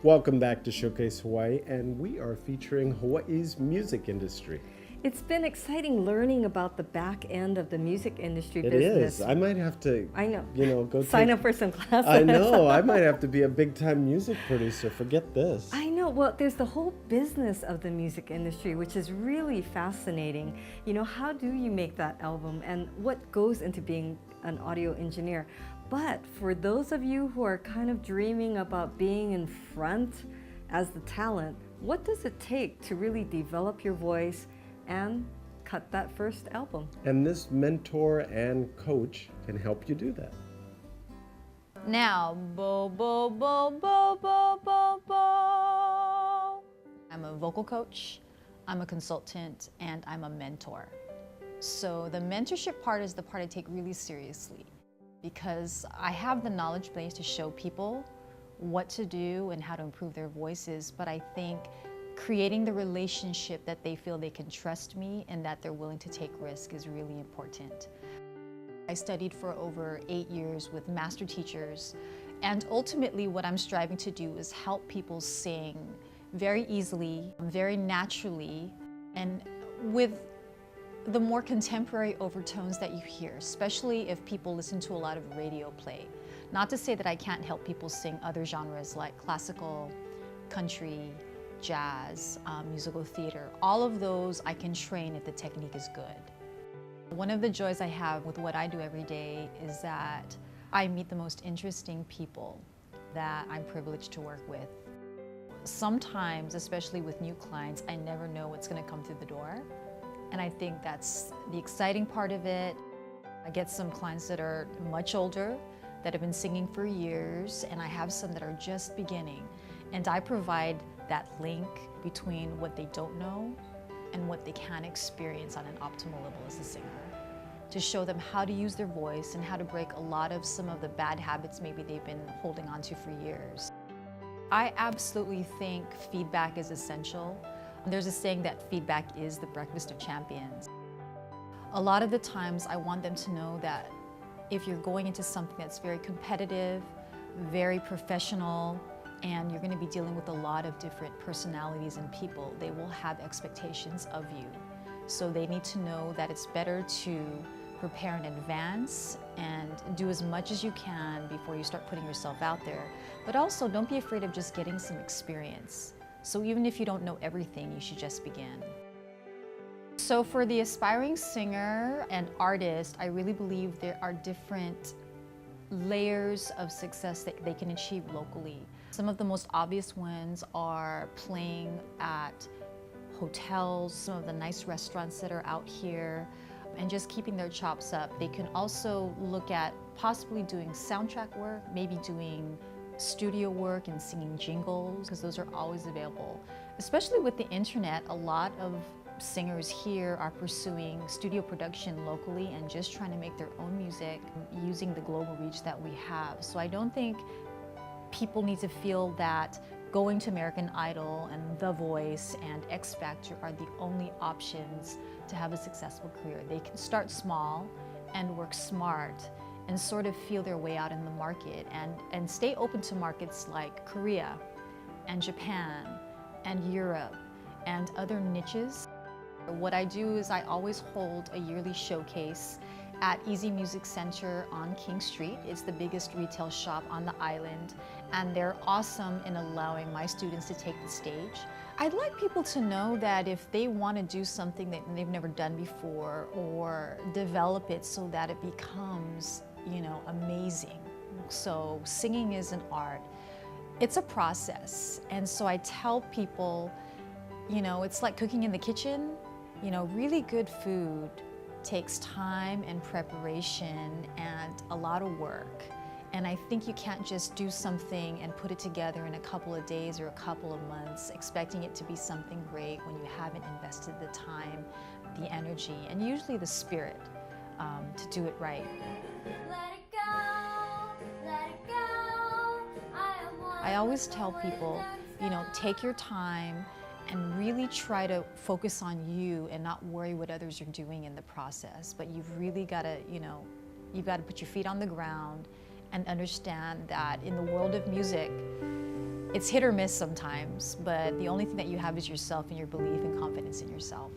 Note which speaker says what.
Speaker 1: Welcome back to Showcase Hawaii, and we are featuring Hawaii's music industry.
Speaker 2: It's been exciting learning about the back end of the music industry
Speaker 1: It
Speaker 2: business.
Speaker 1: is. I might have to,
Speaker 2: I know.
Speaker 1: go
Speaker 2: Sign up for some classes.
Speaker 1: I know. I might have to be a big-time music producer. Forget this.
Speaker 2: I know. Well, there's the whole business of the music industry, which is really fascinating. How do you make that album and what goes into being an audio engineer? But for those of you who are kind of dreaming about being in front as the talent, what does it take to really develop your voice and cut that first album?
Speaker 1: And this mentor and coach can help you do that.
Speaker 3: Now, bo, bo, bo, bo, bo, bo, bo. I'm a vocal coach, I'm a consultant, and I'm a mentor. So the mentorship part is the part I take really seriously because I have the knowledge base to show people what to do and how to improve their voices, but I think creating the relationship that they feel they can trust me and that they're willing to take risk is really important. I studied for over 8 years with master teachers, and ultimately what I'm striving to do is help people sing very easily, very naturally, and with the more contemporary overtones that you hear, especially if people listen to a lot of radio play. Not to say that I can't help people sing other genres like classical, country, jazz, musical theater. All of those I can train if the technique is good. One of the joys I have with what I do every day is that I meet the most interesting people that I'm privileged to work with. Sometimes, especially with new clients, I never know what's going to come through the door. And I think that's the exciting part of it. I get some clients that are much older, that have been singing for years, and I have some that are just beginning. And I provide that link between what they don't know and what they can experience on an optimal level as a singer, to show them how to use their voice and how to break a lot of some of the bad habits maybe they've been holding on to for years. I absolutely think feedback is essential. There's a saying that feedback is the breakfast of champions. A lot of the times I want them to know that if you're going into something that's very competitive, very professional, and you're going to be dealing with a lot of different personalities and people, they will have expectations of you. So they need to know that it's better to prepare in advance and do as much as you can before you start putting yourself out there. But also don't be afraid of just getting some experience. So even if you don't know everything, you should just begin. So for the aspiring singer and artist, I really believe there are different layers of success that they can achieve locally. Some of the most obvious ones are playing at hotels, some of the nice restaurants that are out here, and just keeping their chops up. They can also look at possibly doing soundtrack work, maybe doing studio work and singing jingles, because those are always available. Especially with the internet, a lot of singers here are pursuing studio production locally and just trying to make their own music using the global reach that we have. So I don't think people need to feel that going to American Idol and The Voice and X Factor are the only options to have a successful career. They can start small and work smart and sort of feel their way out in the market and stay open to markets like Korea and Japan and Europe and other niches. What I do is I always hold a yearly showcase at Easy Music Center on King Street. It's the biggest retail shop on the island, and they're awesome in allowing my students to take the stage. I'd like people to know that if they want to do something that they've never done before or develop it so that it becomes, amazing. So singing is an art. It's a process, and so I tell people, it's like cooking in the kitchen. Really good food takes time and preparation and a lot of work. And I think you can't just do something and put it together in a couple of days or a couple of months expecting it to be something great when you haven't invested the time, the energy, and usually the spirit to do it right.
Speaker 4: Let it go, let it go.
Speaker 3: I always tell people, take your time and really try to focus on you and not worry what others are doing in the process. But you've really got to, you've got to put your feet on the ground and understand that in the world of music, It's hit or miss sometimes, but the only thing that you have is yourself and your belief and confidence in yourself.